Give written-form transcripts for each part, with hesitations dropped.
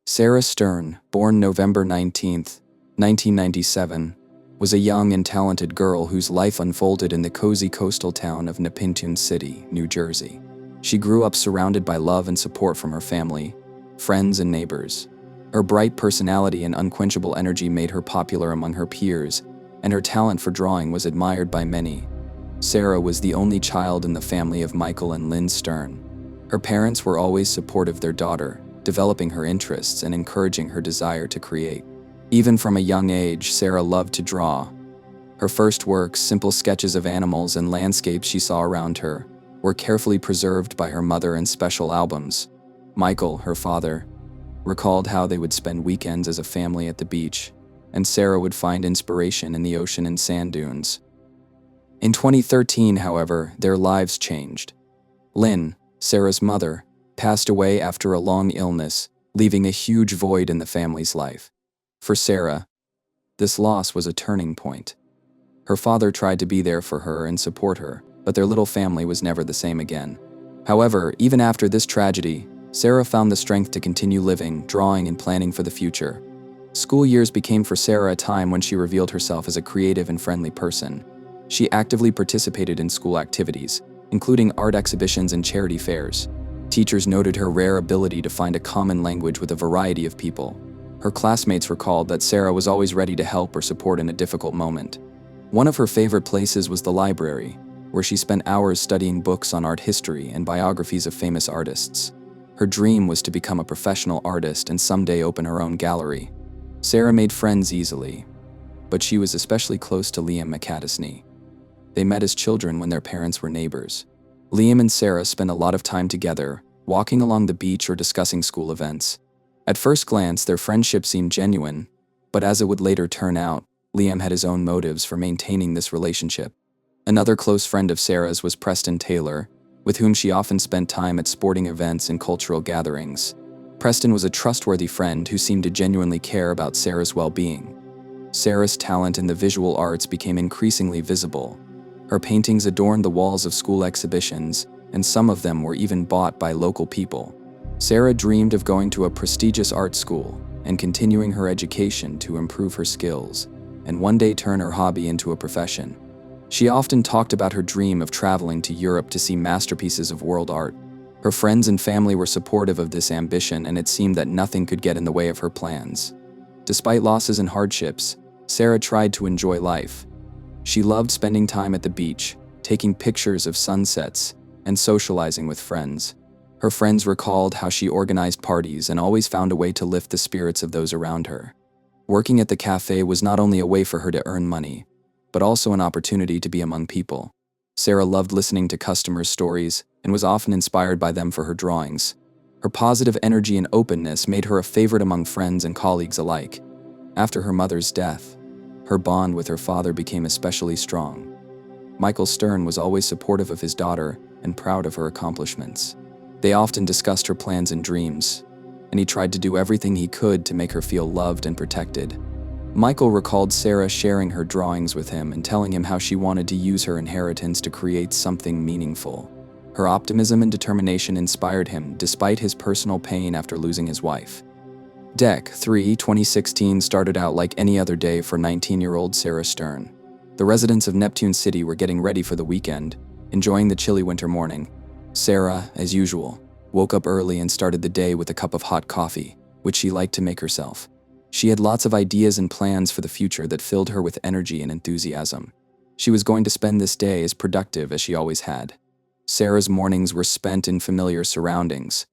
Sarah Stern, born November 19, 1997, was a young and talented girl whose life unfolded in the cozy coastal town of Nepentune City, New Jersey. She grew up surrounded by love and support from her family, friends, and neighbors. Her bright personality and unquenchable energy made her popular among her peers, and her talent for drawing was admired by many. Sarah was the only child in the family of Michael and Lynn Stern. Her parents were always supportive of their daughter, developing her interests and encouraging her desire to create. Even from a young age, Sarah loved to draw. Her first works, simple sketches of animals and landscapes she saw around her, were carefully preserved by her mother in special albums. Michael, her father, recalled how they would spend weekends as a family at the beach, and Sarah would find inspiration in the ocean and sand dunes. In 2013, however, their lives changed. Lynn, Sarah's mother, passed away after a long illness, leaving a huge void in the family's life. For Sarah, this loss was a turning point. Her father tried to be there for her and support her, but their little family was never the same again. However, even after this tragedy, Sarah found the strength to continue living, drawing, and planning for the future. School years became for Sarah a time when she revealed herself as a creative and friendly person. She actively participated in school activities, including art exhibitions and charity fairs. Teachers noted her rare ability to find a common language with a variety of people. Her classmates recalled that Sarah was always ready to help or support in a difficult moment. One of her favorite places was the library, where she spent hours studying books on art history and biographies of famous artists. Her dream was to become a professional artist and someday open her own gallery. Sarah made friends easily, but she was especially close to Liam McCatisney. They met as children when their parents were neighbors. Liam and Sarah spent a lot of time together, walking along the beach or discussing school events. At first glance, their friendship seemed genuine, but as it would later turn out, Liam had his own motives for maintaining this relationship. Another close friend of Sarah's was Preston Taylor, with whom she often spent time at sporting events and cultural gatherings. Preston was a trustworthy friend who seemed to genuinely care about Sarah's well-being. Sarah's talent in the visual arts became increasingly visible. Her paintings adorned the walls of school exhibitions, and some of them were even bought by local people. Sarah dreamed of going to a prestigious art school and continuing her education to improve her skills, and one day turn her hobby into a profession. She often talked about her dream of traveling to Europe to see masterpieces of world art. Her friends and family were supportive of this ambition, and it seemed that nothing could get in the way of her plans. Despite losses and hardships, Sarah tried to enjoy life. She loved spending time at the beach, taking pictures of sunsets, and socializing with friends. Her friends recalled how she organized parties and always found a way to lift the spirits of those around her. Working at the cafe was not only a way for her to earn money, but also an opportunity to be among people. Sarah loved listening to customers' stories and was often inspired by them for her drawings. Her positive energy and openness made her a favorite among friends and colleagues alike. After her mother's death, her bond with her father became especially strong. Michael Stern was always supportive of his daughter and proud of her accomplishments. They often discussed her plans and dreams, and he tried to do everything he could to make her feel loved and protected. Michael recalled Sarah sharing her drawings with him and telling him how she wanted to use her inheritance to create something meaningful. Her optimism and determination inspired him despite his personal pain after losing his wife. Deck 3, 2016 started out like any other day for 19-year-old Sarah Stern. The residents of Nepentune City were getting ready for the weekend, enjoying the chilly winter morning. Sarah, as usual, woke up early and started the day with a cup of hot coffee, which she liked to make herself. She had lots of ideas and plans for the future that filled her with energy and enthusiasm. She was going to spend this day as productive as she always had. Sarah's mornings were spent in familiar surroundings.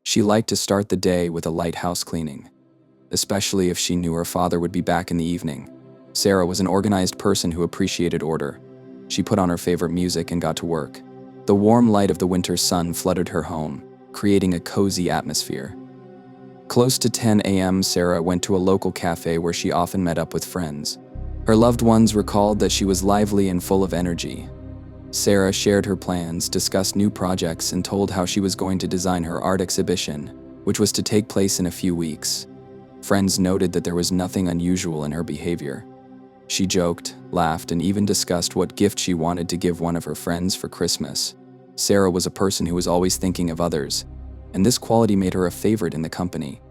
She liked to start the day with a light house cleaning, especially if she knew her father would be back in the evening. Sarah was an organized person who appreciated order. She put on her favorite music and got to work. The warm light of the winter sun flooded her home, creating a cozy atmosphere. Close to 10 a.m., Sarah went to a local cafe where she often met up with friends. Her loved ones recalled that she was lively and full of energy. Sarah shared her plans, discussed new projects, and told how she was going to design her art exhibition, which was to take place in a few weeks. Friends noted that there was nothing unusual in her behavior. She joked, laughed, and even discussed what gift she wanted to give one of her friends for Christmas. Sarah was a person who was always thinking of others, and this quality made her a favorite in the company.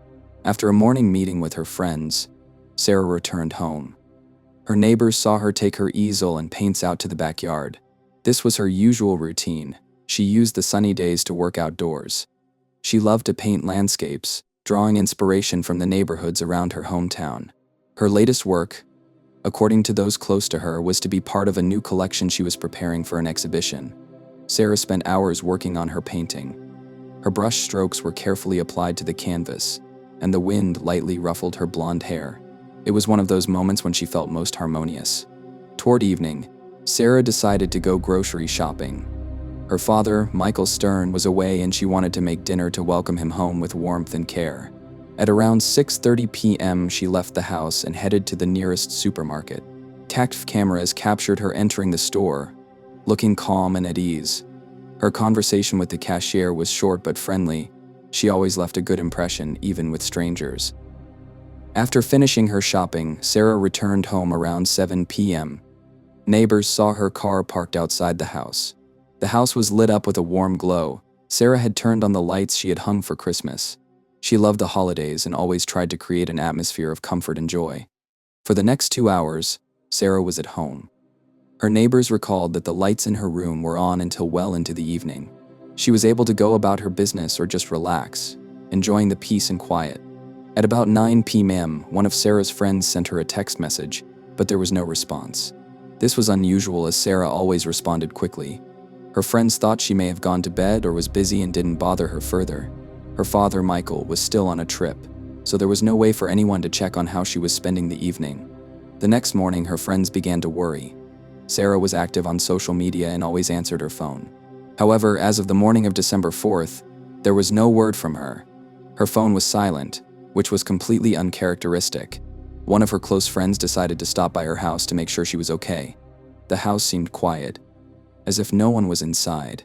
After a morning meeting with her friends, Sarah returned home. Her neighbors saw her take her easel and paints out to the backyard. This was her usual routine. She used the sunny days to work outdoors. She loved to paint landscapes, drawing inspiration from the neighborhoods around her hometown. Her latest work, according to those close to her, was to be part of a new collection she was preparing for an exhibition. Sarah spent hours working on her painting. Her brush strokes were carefully applied to the canvas, and the wind lightly ruffled her blonde hair. It was one of those moments when she felt most harmonious. Toward evening, Sarah decided to go grocery shopping. Her father, Michael Stern, was away and she wanted to make dinner to welcome him home with warmth and care. At around 6:30 p.m., she left the house and headed to the nearest supermarket. Tactic cameras captured her entering the store, looking calm and at ease. Her conversation with the cashier was short but friendly. She always left a good impression, even with strangers. After finishing her shopping, Sarah returned home around 7 p.m. Neighbors saw her car parked outside the house. The house was lit up with a warm glow. Sarah had turned on the lights she had hung for Christmas. She loved the holidays and always tried to create an atmosphere of comfort and joy. For the next 2 hours, Sarah was at home. Her neighbors recalled that the lights in her room were on until well into the evening. She was able to go about her business or just relax, enjoying the peace and quiet. At about 9 p.m., one of Sarah's friends sent her a text message, but there was no response. This was unusual as Sarah always responded quickly. Her friends thought she may have gone to bed or was busy and didn't bother her further. Her father, Michael, was still on a trip, so there was no way for anyone to check on how she was spending the evening. The next morning, her friends began to worry. Sarah was active on social media and always answered her phone. However, as of the morning of December 4th, there was no word from her. Her phone was silent, which was completely uncharacteristic. One of her close friends decided to stop by her house to make sure she was okay. The house seemed quiet, as if no one was inside.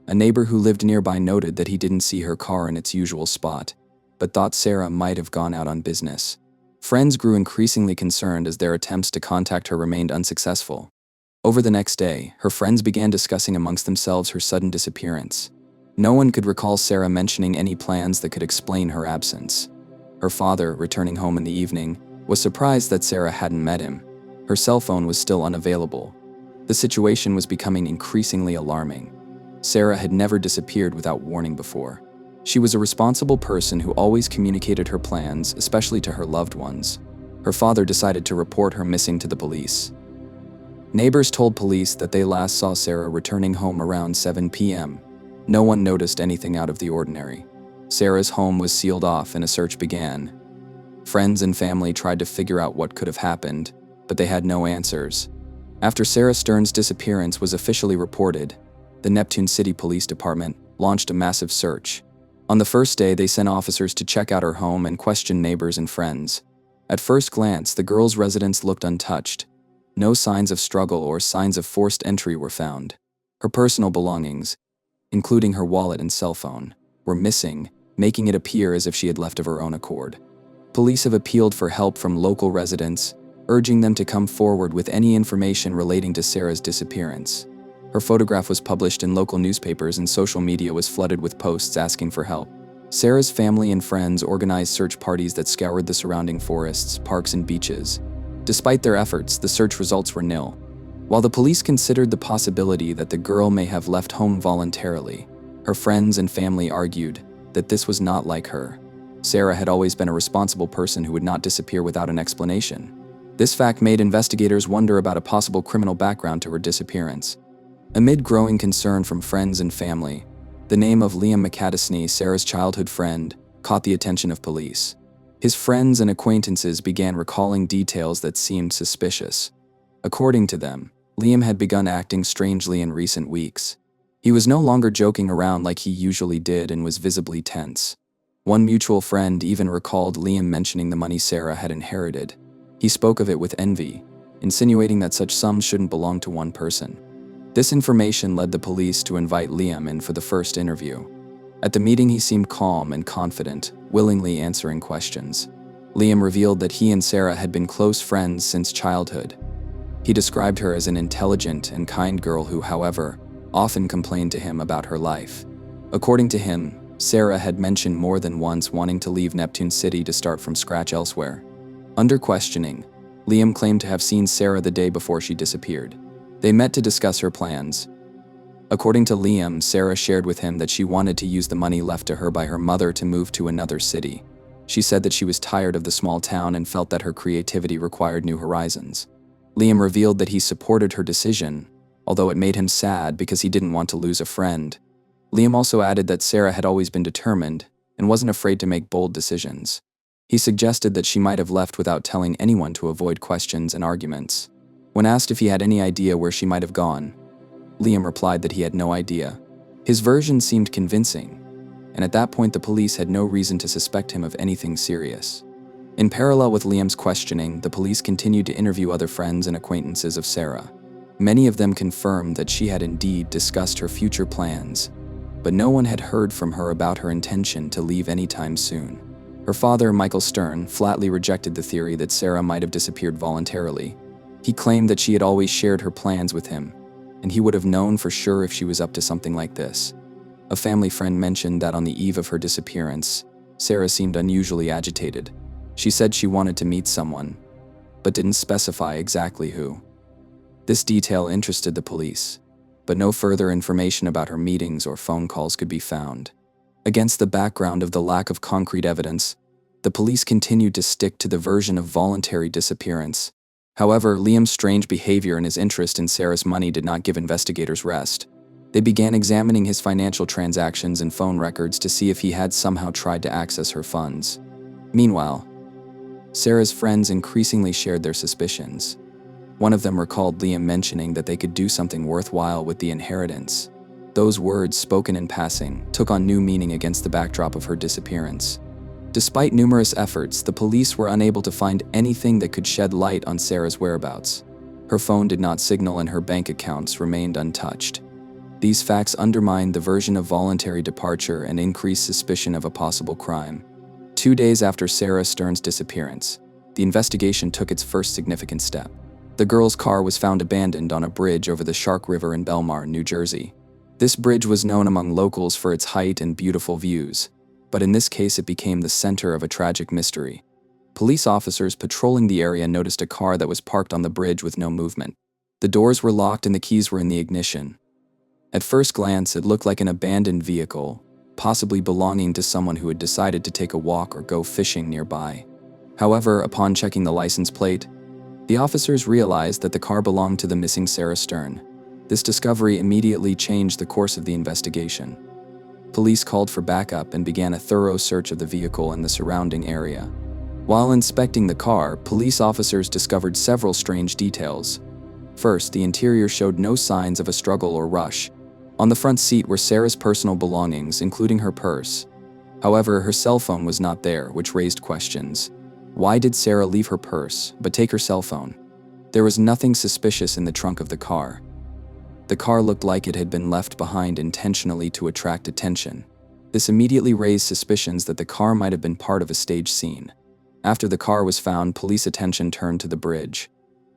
A neighbor who lived nearby noted that he didn't see her car in its usual spot, but thought Sarah might have gone out on business. Friends grew increasingly concerned as their attempts to contact her remained unsuccessful. Over the next day, her friends began discussing amongst themselves her sudden disappearance. No one could recall Sarah mentioning any plans that could explain her absence. Her father, returning home in the evening, was surprised that Sarah hadn't met him. Her cell phone was still unavailable. The situation was becoming increasingly alarming. Sarah had never disappeared without warning before. She was a responsible person who always communicated her plans, especially to her loved ones. Her father decided to report her missing to the police. Neighbors told police that they last saw Sarah returning home around 7 p.m. No one noticed anything out of the ordinary. Sarah's home was sealed off and a search began. Friends and family tried to figure out what could have happened, but they had no answers. After Sarah Stern's disappearance was officially reported, the Nepentune City Police Department launched a massive search. On the first day, they sent officers to check out her home and question neighbors and friends. At first glance, the girl's residence looked untouched. No signs of struggle or signs of forced entry were found. Her personal belongings, including her wallet and cell phone, were missing, making it appear as if she had left of her own accord. Police have appealed for help from local residents, urging them to come forward with any information relating to Sarah's disappearance. Her photograph was published in local newspapers and social media was flooded with posts asking for help. Sarah's family and friends organized search parties that scoured the surrounding forests, parks, and beaches. Despite their efforts, the search results were nil. While the police considered the possibility that the girl may have left home voluntarily, her friends and family argued that this was not like her. Sarah had always been a responsible person who would not disappear without an explanation. This fact made investigators wonder about a possible criminal background to her disappearance. Amid growing concern from friends and family, the name of Liam McAdesney, Sarah's childhood friend, caught the attention of police. His friends and acquaintances began recalling details that seemed suspicious. According to them, Liam had begun acting strangely in recent weeks. He was no longer joking around like he usually did and was visibly tense. One mutual friend even recalled Liam mentioning the money Sarah had inherited. He spoke of it with envy, insinuating that such sums shouldn't belong to one person. This information led the police to invite Liam in for the first interview. At the meeting, he seemed calm and confident, willingly answering questions. Liam revealed that he and Sarah had been close friends since childhood. He described her as an intelligent and kind girl who, however, often complained to him about her life. According to him, Sarah had mentioned more than once wanting to leave Neptune City to start from scratch elsewhere. Under questioning, Liam claimed to have seen Sarah the day before she disappeared. They met to discuss her plans. According to Liam, Sarah shared with him that she wanted to use the money left to her by her mother to move to another city. She said that she was tired of the small town and felt that her creativity required new horizons. Liam revealed that he supported her decision, although it made him sad because he didn't want to lose a friend. Liam also added that Sarah had always been determined and wasn't afraid to make bold decisions. He suggested that she might have left without telling anyone to avoid questions and arguments. When asked if he had any idea where she might have gone, Liam replied that he had no idea. His version seemed convincing, and at that point the police had no reason to suspect him of anything serious. In parallel with Liam's questioning, the police continued to interview other friends and acquaintances of Sarah. Many of them confirmed that she had indeed discussed her future plans, but no one had heard from her about her intention to leave anytime soon. Her father, Michael Stern, flatly rejected the theory that Sarah might have disappeared voluntarily. He claimed that she had always shared her plans with him, and he would have known for sure if she was up to something like this. A family friend mentioned that on the eve of her disappearance, Sarah seemed unusually agitated. She said she wanted to meet someone, but didn't specify exactly who. This detail interested the police, but no further information about her meetings or phone calls could be found. Against the background of the lack of concrete evidence, the police continued to stick to the version of voluntary disappearance. However, Liam's strange behavior and his interest in Sarah's money did not give investigators rest. They began examining his financial transactions and phone records to see if he had somehow tried to access her funds. Meanwhile, Sarah's friends increasingly shared their suspicions. One of them recalled Liam mentioning that they could do something worthwhile with the inheritance. Those words, spoken in passing, took on new meaning against the backdrop of her disappearance. Despite numerous efforts, the police were unable to find anything that could shed light on Sarah's whereabouts. Her phone did not signal and her bank accounts remained untouched. These facts undermined the version of voluntary departure and increased suspicion of a possible crime. 2 days after Sarah Stern's disappearance, the investigation took its first significant step. The girl's car was found abandoned on a bridge over the Shark River in Belmar, New Jersey. This bridge was known among locals for its height and beautiful views, but in this case it became the center of a tragic mystery. Police officers patrolling the area noticed a car that was parked on the bridge with no movement. The doors were locked and the keys were in the ignition. At first glance, it looked like an abandoned vehicle, possibly belonging to someone who had decided to take a walk or go fishing nearby. However, upon checking the license plate, the officers realized that the car belonged to the missing Sarah Stern. This discovery immediately changed the course of the investigation. Police called for backup and began a thorough search of the vehicle and the surrounding area. While inspecting the car, police officers discovered several strange details. First, the interior showed no signs of a struggle or rush. On the front seat were Sarah's personal belongings, including her purse. However, her cell phone was not there, which raised questions. Why did Sarah leave her purse, but take her cell phone? There was nothing suspicious in the trunk of the car. The car looked like it had been left behind intentionally to attract attention. This immediately raised suspicions that the car might have been part of a stage scene. After the car was found, police attention turned to the bridge.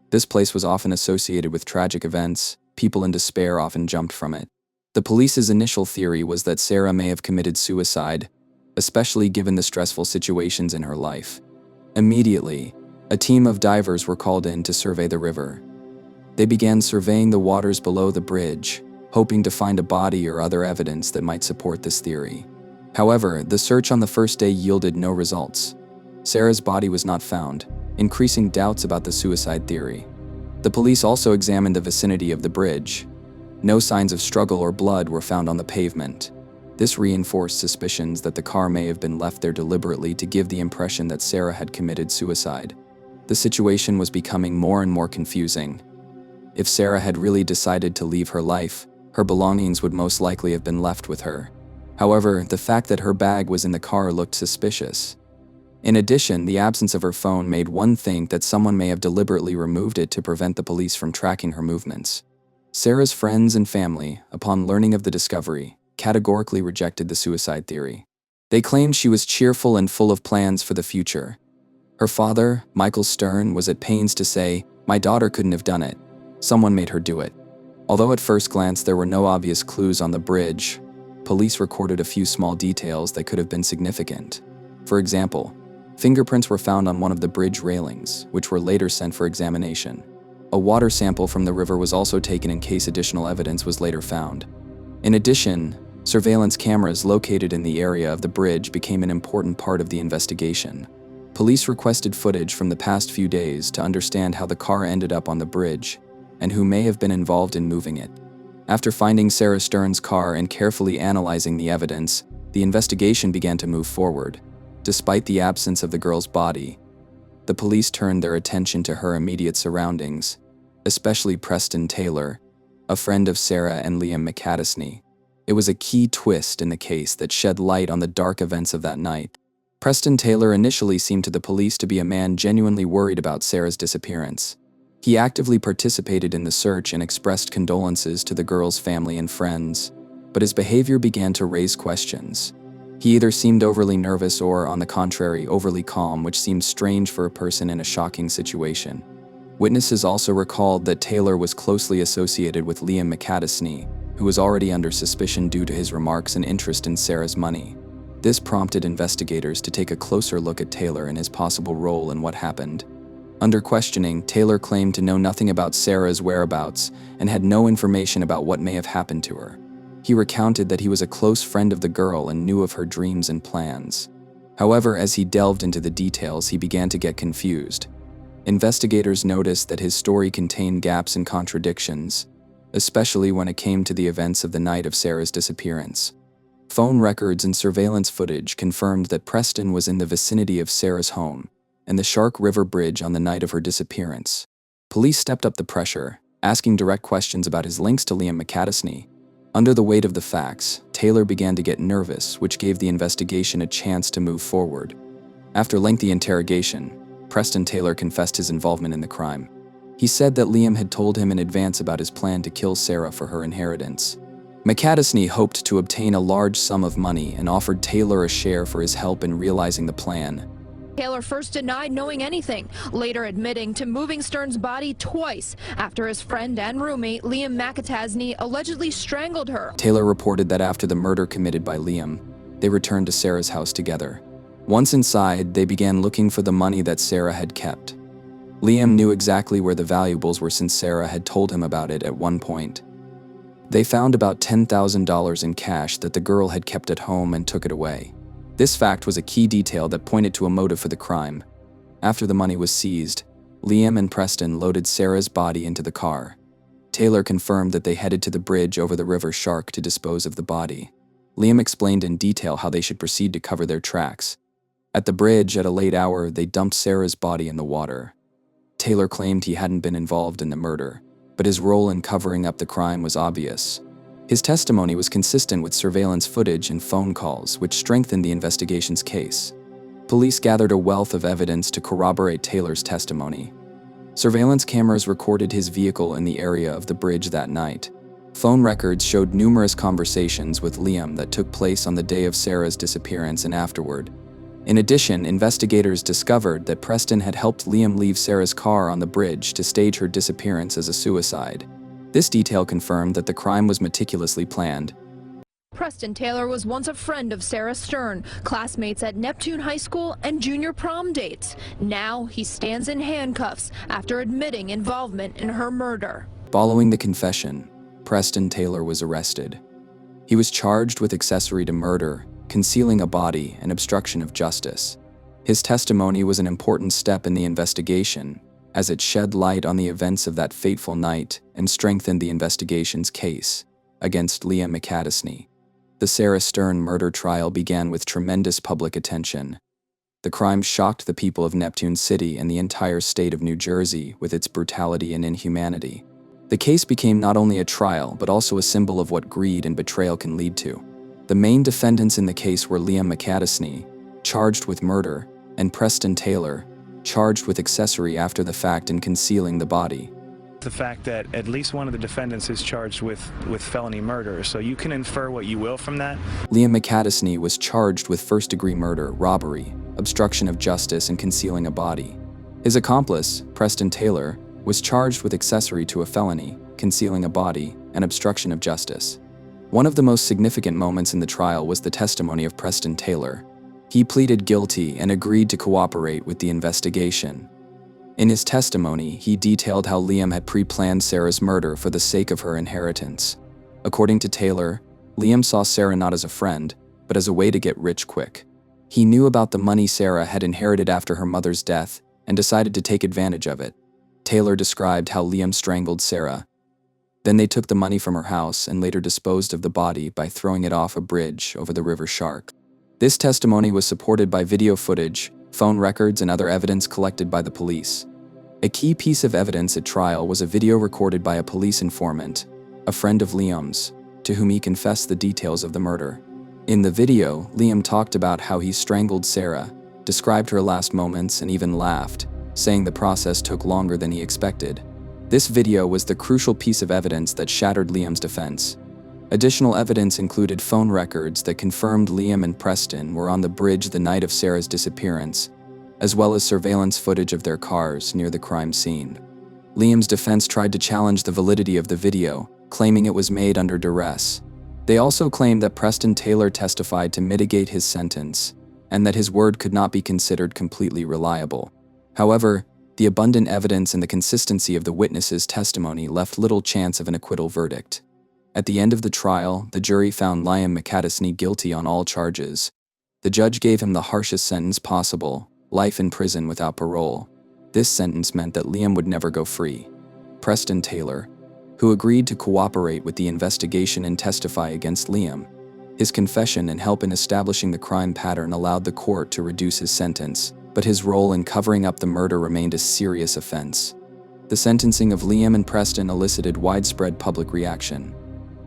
This place was often associated with tragic events. People in despair often jumped from it. The police's initial theory was that Sarah may have committed suicide, especially given the stressful situations in her life. Immediately, a team of divers were called in to survey the river. They began surveying the waters below the bridge, hoping to find a body or other evidence that might support this theory. However, the search on the first day yielded no results. Sarah's body was not found, increasing doubts about the suicide theory. The police also examined the vicinity of the bridge. No signs of struggle or blood were found on the pavement. This reinforced suspicions that the car may have been left there deliberately to give the impression that Sarah had committed suicide. The situation was becoming more and more confusing. If Sarah had really decided to leave her life, her belongings would most likely have been left with her. However, the fact that her bag was in the car looked suspicious. In addition, the absence of her phone made one think that someone may have deliberately removed it to prevent the police from tracking her movements. Sarah's friends and family, upon learning of the discovery, categorically rejected the suicide theory. They claimed she was cheerful and full of plans for the future. Her father, Michael Stern, was at pains to say, "My daughter couldn't have done it. Someone made her do it." Although at first glance there were no obvious clues on the bridge, police recorded a few small details that could have been significant. For example, fingerprints were found on one of the bridge railings, which were later sent for examination. A water sample from the river was also taken in case additional evidence was later found. In addition, surveillance cameras located in the area of the bridge became an important part of the investigation. Police requested footage from the past few days to understand how the car ended up on the bridge and who may have been involved in moving it. After finding Sarah Stern's car and carefully analyzing the evidence, the investigation began to move forward. Despite the absence of the girl's body, the police turned their attention to her immediate surroundings, especially Preston Taylor, a friend of Sarah and Liam McAdesney. It was a key twist in the case that shed light on the dark events of that night. Preston Taylor initially seemed to the police to be a man genuinely worried about Sarah's disappearance. He actively participated in the search and expressed condolences to the girl's family and friends, but his behavior began to raise questions. He either seemed overly nervous or, on the contrary, overly calm, which seemed strange for a person in a shocking situation. Witnesses also recalled that Taylor was closely associated with Liam McAdesney, who was already under suspicion due to his remarks and interest in Sarah's money. This prompted investigators to take a closer look at Taylor and his possible role in what happened. Under questioning, Taylor claimed to know nothing about Sarah's whereabouts and had no information about what may have happened to her. He recounted that he was a close friend of the girl and knew of her dreams and plans. However, as he delved into the details, he began to get confused. Investigators noticed that his story contained gaps and contradictions, especially when it came to the events of the night of Sarah's disappearance. Phone records and surveillance footage confirmed that Preston was in the vicinity of Sarah's home and the Shark River Bridge on the night of her disappearance. Police stepped up the pressure, asking direct questions about his links to Liam McAdesney. Under the weight of the facts, Taylor began to get nervous, which gave the investigation a chance to move forward. After lengthy interrogation, Preston Taylor confessed his involvement in the crime. He said that Liam had told him in advance about his plan to kill Sarah for her inheritance. McAdesney hoped to obtain a large sum of money and offered Taylor a share for his help in realizing the plan. Taylor first denied knowing anything, later admitting to moving Stern's body twice after his friend and roommate Liam McAdesney allegedly strangled her. Taylor reported that after the murder committed by Liam, they returned to Sarah's house together. Once inside, they began looking for the money that Sarah had kept. Liam knew exactly where the valuables were since Sarah had told him about it at one point. They found about $10,000 in cash that the girl had kept at home and took it away. This fact was a key detail that pointed to a motive for the crime. After the money was seized, Liam and Preston loaded Sarah's body into the car. Taylor confirmed that they headed to the bridge over the River Shark to dispose of the body. Liam explained in detail how they should proceed to cover their tracks. At the bridge, at a late hour, they dumped Sarah's body in the water. Taylor claimed he hadn't been involved in the murder, but his role in covering up the crime was obvious. His testimony was consistent with surveillance footage and phone calls, which strengthened the investigation's case. Police gathered a wealth of evidence to corroborate Taylor's testimony. Surveillance cameras recorded his vehicle in the area of the bridge that night. Phone records showed numerous conversations with Liam that took place on the day of Sarah's disappearance and afterward. In addition, investigators discovered that Preston had helped Liam leave Sarah's car on the bridge to stage her disappearance as a suicide. This detail confirmed that the crime was meticulously planned. Preston Taylor was once a friend of Sarah Stern, classmates at Neptune High School and junior prom dates. Now he stands in handcuffs after admitting involvement in her murder. Following the confession, Preston Taylor was arrested. He was charged with accessory to murder, concealing a body, and obstruction of justice. His testimony was an important step in the investigation, as it shed light on the events of that fateful night and strengthened the investigation's case against Liam McAdesney. The Sarah Stern murder trial began with tremendous public attention. The crime shocked the people of Neptune City and the entire state of New Jersey with its brutality and inhumanity. The case became not only a trial, but also a symbol of what greed and betrayal can lead to. The main defendants in the case were Liam McAdesney, charged with murder, and Preston Taylor, charged with accessory after the fact and concealing the body. The fact that at least one of the defendants is charged with felony murder, so you can infer what you will from that. Liam McAdesney was charged with first-degree murder, robbery, obstruction of justice, and concealing a body. His accomplice, Preston Taylor, was charged with accessory to a felony, concealing a body, and obstruction of justice. One of the most significant moments in the trial was the testimony of Preston Taylor. He pleaded guilty and agreed to cooperate with the investigation. In his testimony, he detailed how Liam had pre-planned Sarah's murder for the sake of her inheritance. According to Taylor, Liam saw Sarah not as a friend, but as a way to get rich quick. He knew about the money Sarah had inherited after her mother's death and decided to take advantage of it. Taylor described how Liam strangled Sarah. Then they took the money from her house and later disposed of the body by throwing it off a bridge over the River Shark. This testimony was supported by video footage, phone records, and other evidence collected by the police. A key piece of evidence at trial was a video recorded by a police informant, a friend of Liam's, to whom he confessed the details of the murder. In the video, Liam talked about how he strangled Sarah, described her last moments, and even laughed, saying the process took longer than he expected. This video was the crucial piece of evidence that shattered Liam's defense. Additional evidence included phone records that confirmed Liam and Preston were on the bridge the night of Sarah's disappearance, as well as surveillance footage of their cars near the crime scene. Liam's defense tried to challenge the validity of the video, claiming it was made under duress. They also claimed that Preston Taylor testified to mitigate his sentence, and that his word could not be considered completely reliable. However, the abundant evidence and the consistency of the witnesses' testimony left little chance of an acquittal verdict. At the end of the trial, the jury found Liam McAdesney guilty on all charges. The judge gave him the harshest sentence possible, life in prison without parole. This sentence meant that Liam would never go free. Preston Taylor, who agreed to cooperate with the investigation and testify against Liam. His confession and help in establishing the crime pattern allowed the court to reduce his sentence, but his role in covering up the murder remained a serious offense. The sentencing of Liam and Preston elicited widespread public reaction.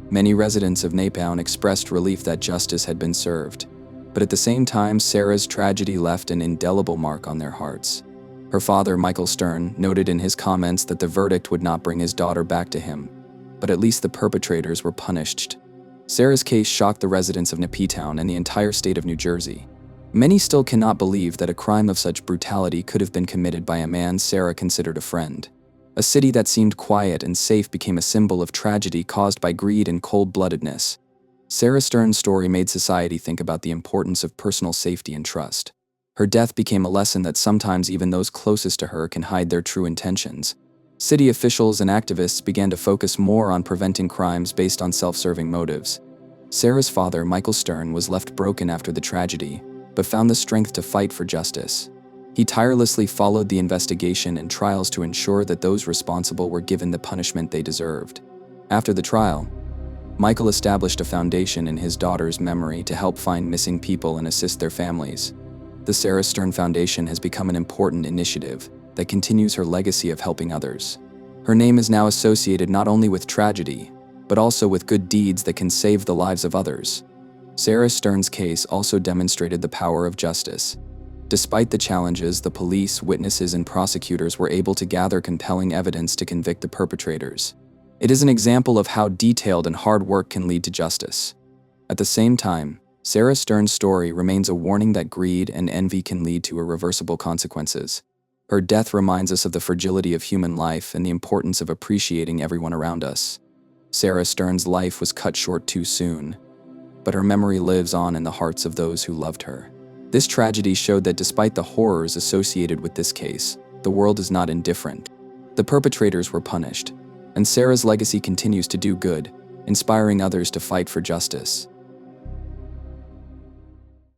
Many residents of Nepentune expressed relief that justice had been served, but at the same time, Sarah's tragedy left an indelible mark on their hearts. Her father, Michael Stern, noted in his comments that the verdict would not bring his daughter back to him, but at least the perpetrators were punished. Sarah's case shocked the residents of Nepentune and the entire state of New Jersey. Many still cannot believe that a crime of such brutality could have been committed by a man Sarah considered a friend. A city that seemed quiet and safe became a symbol of tragedy caused by greed and cold-bloodedness. Sarah Stern's story made society think about the importance of personal safety and trust. Her death became a lesson that sometimes even those closest to her can hide their true intentions. City officials and activists began to focus more on preventing crimes based on self-serving motives. Sarah's father, Michael Stern, was left broken after the tragedy, but found the strength to fight for justice. He tirelessly followed the investigation and trials to ensure that those responsible were given the punishment they deserved. After the trial, Michael established a foundation in his daughter's memory to help find missing people and assist their families. The Sarah Stern Foundation has become an important initiative that continues her legacy of helping others. Her name is now associated not only with tragedy, but also with good deeds that can save the lives of others. Sarah Stern's case also demonstrated the power of justice. Despite the challenges, the police, witnesses, and prosecutors were able to gather compelling evidence to convict the perpetrators. It is an example of how detailed and hard work can lead to justice. At the same time, Sarah Stern's story remains a warning that greed and envy can lead to irreversible consequences. Her death reminds us of the fragility of human life and the importance of appreciating everyone around us. Sarah Stern's life was cut short too soon, but her memory lives on in the hearts of those who loved her. This tragedy showed that despite the horrors associated with this case, the world is not indifferent. The perpetrators were punished, and Sarah's legacy continues to do good, inspiring others to fight for justice.